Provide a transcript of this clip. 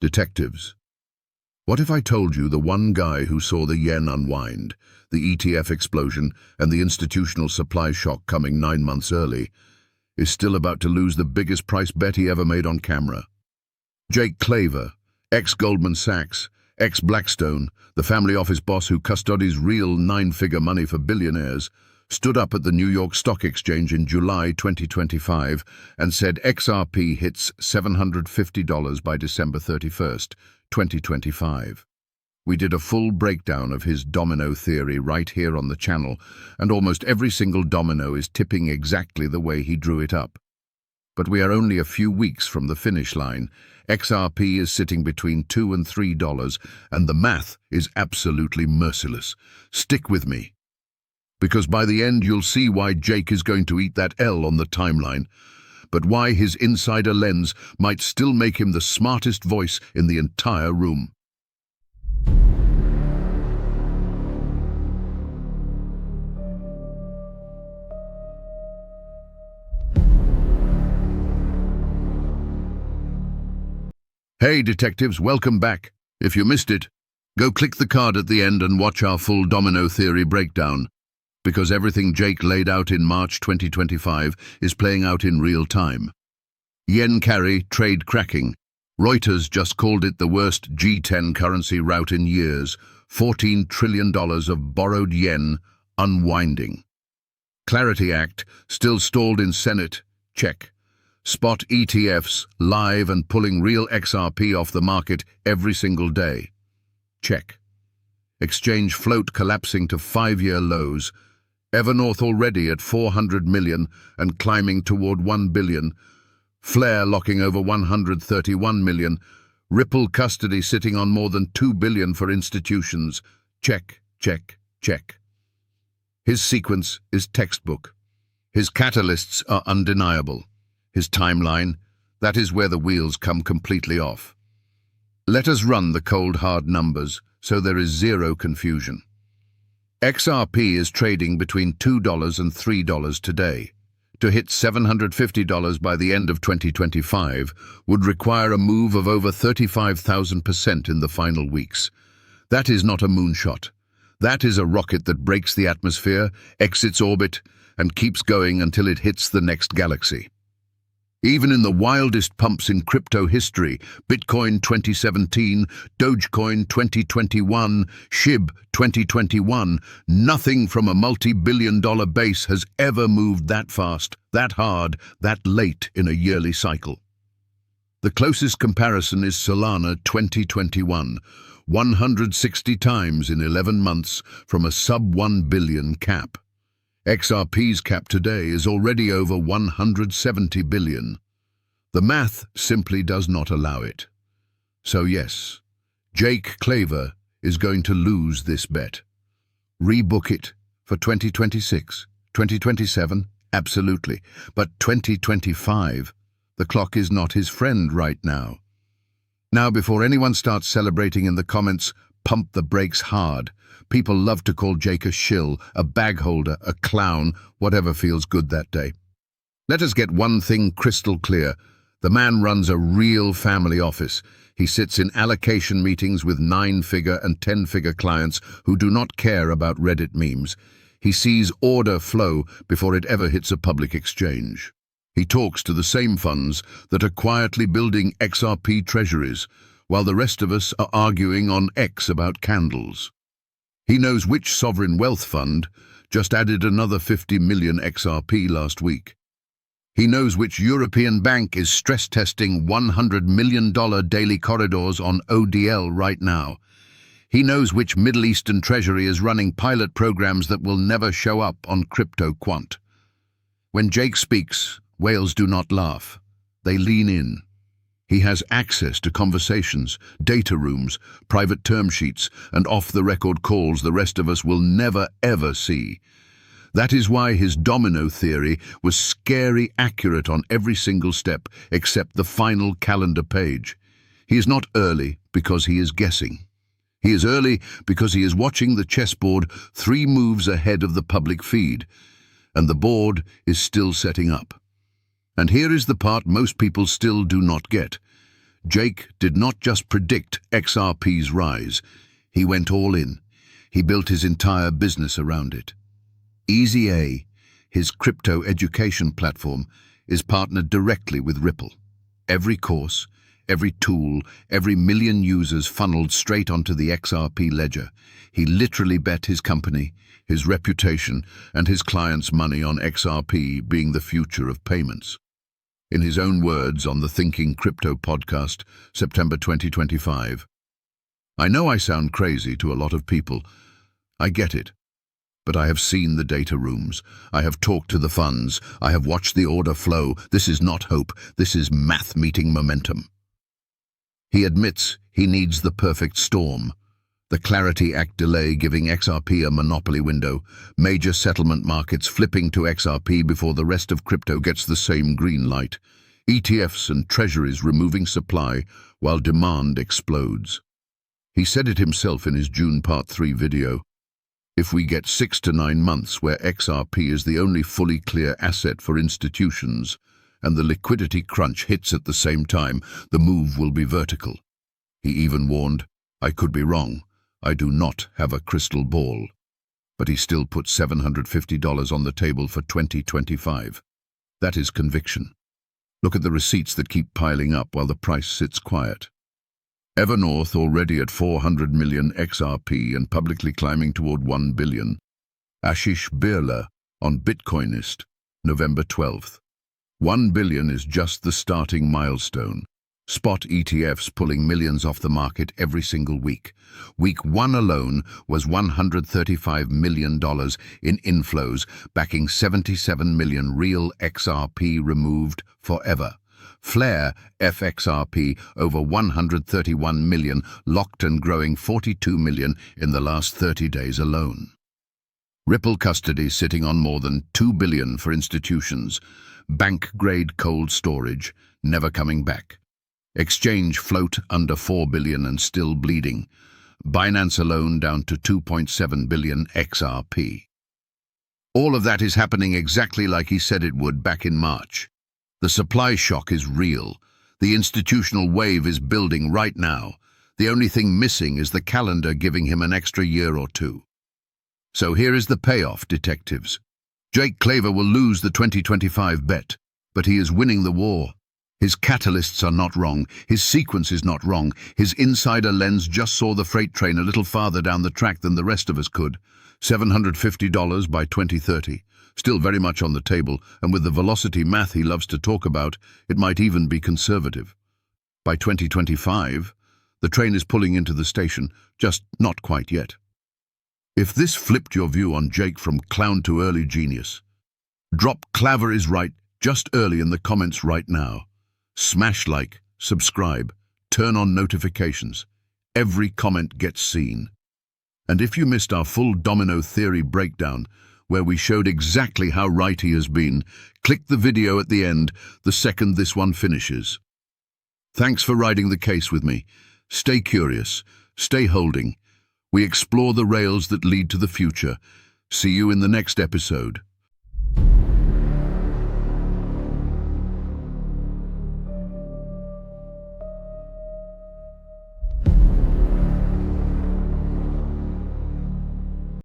Detectives. What if I told you the one guy who saw the yen unwind, the ETF explosion, and the institutional supply shock coming 9 months early, is still about to lose the biggest price bet he ever made on camera? Jake Claver, ex-Goldman Sachs, ex-Blackstone, the family office boss who custodies real 9-figure money for billionaires, stood up at the New York Stock Exchange in July 2025 and said XRP hits $750 by December 31st, 2025. We did a full breakdown of his domino theory right here on the channel, and almost every single domino is tipping exactly the way he drew it up. But we are only a few weeks from the finish line. XRP is sitting between $2 and $3, and the math is absolutely merciless. Stick with me, because by the end you'll see why Jake is going to eat that L on the timeline, but why his insider lens might still make him the smartest voice in the entire room. Hey detectives, welcome back. If you missed it, go click the card at the end and watch our full domino theory breakdown, because everything Jake laid out in March 2025 is playing out in real time. Yen carry, trade cracking. Reuters just called it the worst G10 currency rout in years. $14 trillion of borrowed yen unwinding. Clarity Act still stalled in Senate. Check. Spot ETFs live and pulling real XRP off the market every single day. Check. Exchange float collapsing to 5-year lows. Evernorth already at 400 million and climbing toward 1 billion. Flare locking over 131 million. Ripple custody sitting on more than 2 billion for institutions. Check, check, check. His sequence is textbook. His catalysts are undeniable. His timeline, that is where the wheels come completely off. Let us run the cold hard numbers so there is zero confusion. XRP is trading between $2 and $3 today. To hit $750 by the end of 2025 would require a move of over 35,000% in the final weeks. That is not a moonshot. That is a rocket that breaks the atmosphere, exits orbit, and keeps going until it hits the next galaxy. Even in the wildest pumps in crypto history, Bitcoin 2017, Dogecoin 2021, SHIB 2021, nothing from a multi-billion-dollar base has ever moved that fast, that hard, that late in a yearly cycle. The closest comparison is Solana 2021, 160 times in 11 months from a sub-1 billion cap. XRP's cap today is already over 170 billion. The math simply does not allow it. So yes, Jake Claver is going to lose this bet. Rebook it for 2026, 2027, absolutely. But 2025, the clock is not his friend right now. Now, before anyone starts celebrating in the comments, pump the brakes hard. People love to call Jake a shill, a bag holder, a clown, whatever feels good that day. Let us get one thing crystal clear. The man runs a real family office. He sits in allocation meetings with 9-figure and 10-figure clients who do not care about Reddit memes. He sees order flow before it ever hits a public exchange. He talks to the same funds that are quietly building XRP treasuries, while the rest of us are arguing on X about candles. He knows which sovereign wealth fund just added another 50 million XRP last week. He knows which European bank is stress testing $100 million daily corridors on ODL right now. He knows which Middle Eastern treasury is running pilot programs that will never show up on crypto quant. When Jake speaks, whales do not laugh. They lean in. He has access to conversations, data rooms, private term sheets, and off-the-record calls the rest of us will never, ever see. That is why his domino theory was scary accurate on every single step except the final calendar page. He is not early because he is guessing. He is early because he is watching the chessboard 3 moves ahead of the public feed, and the board is still setting up. And here is the part most people still do not get. Jake did not just predict XRP's rise, he went all in. He built his entire business around it. Easy A, his crypto education platform, is partnered directly with Ripple. Every course, every tool, every million users funneled straight onto the XRP ledger. He literally bet his company, his reputation, and his clients' money on XRP being the future of payments. In his own words on the Thinking Crypto podcast, September 2025, "I know I sound crazy to a lot of people. I get it. But I have seen the data rooms. I have talked to the funds. I have watched the order flow. This is not hope. This is math meeting momentum." He admits he needs the perfect storm. The Clarity Act delay giving XRP a monopoly window, major settlement markets flipping to XRP before the rest of crypto gets the same green light, ETFs and treasuries removing supply while demand explodes. He said it himself in his June Part 3 video. If we get 6 to 9 months where XRP is the only fully clear asset for institutions and the liquidity crunch hits at the same time, the move will be vertical. He even warned, "I could be wrong. I do not have a crystal ball." But he still put $750 on the table for 2025. That is conviction. Look at the receipts that keep piling up while the price sits quiet. Evernorth already at 400 million XRP and publicly climbing toward 1 billion. Ashish Birla on Bitcoinist, November 12th. 1 billion is just the starting milestone. Spot ETFs pulling millions off the market every single week. Week 1 alone was $135 million in inflows, backing 77 million real XRP removed forever. Flare FXRP over 131 million, locked and growing 42 million in the last 30 days alone. Ripple custody sitting on more than 2 billion for institutions. Bank-grade cold storage, never coming back. Exchange float under 4 billion and still bleeding. Binance alone down to 2.7 billion XRP. All of that is happening exactly like he said it would back in March. The supply shock is real. The institutional wave is building right now. The only thing missing is the calendar giving him an extra year or two. So here is the payoff, detectives. Jake Claver will lose the 2025 bet, but he is winning the war. His catalysts are not wrong. His sequence is not wrong. His insider lens just saw the freight train a little farther down the track than the rest of us could. $750 by 2030. Still very much on the table, and with the velocity math he loves to talk about, it might even be conservative. By 2025, the train is pulling into the station, just not quite yet. If this flipped your view on Jake from clown to early genius, drop Claver is right just early in the comments right now. Smash like, subscribe, turn on notifications. Every comment gets seen. And if you missed our full Domino Theory breakdown, where we showed exactly how right he has been, click the video at the end the second this one finishes. Thanks for riding the case with me. Stay curious, stay holding. We explore the rails that lead to the future. See you in the next episode.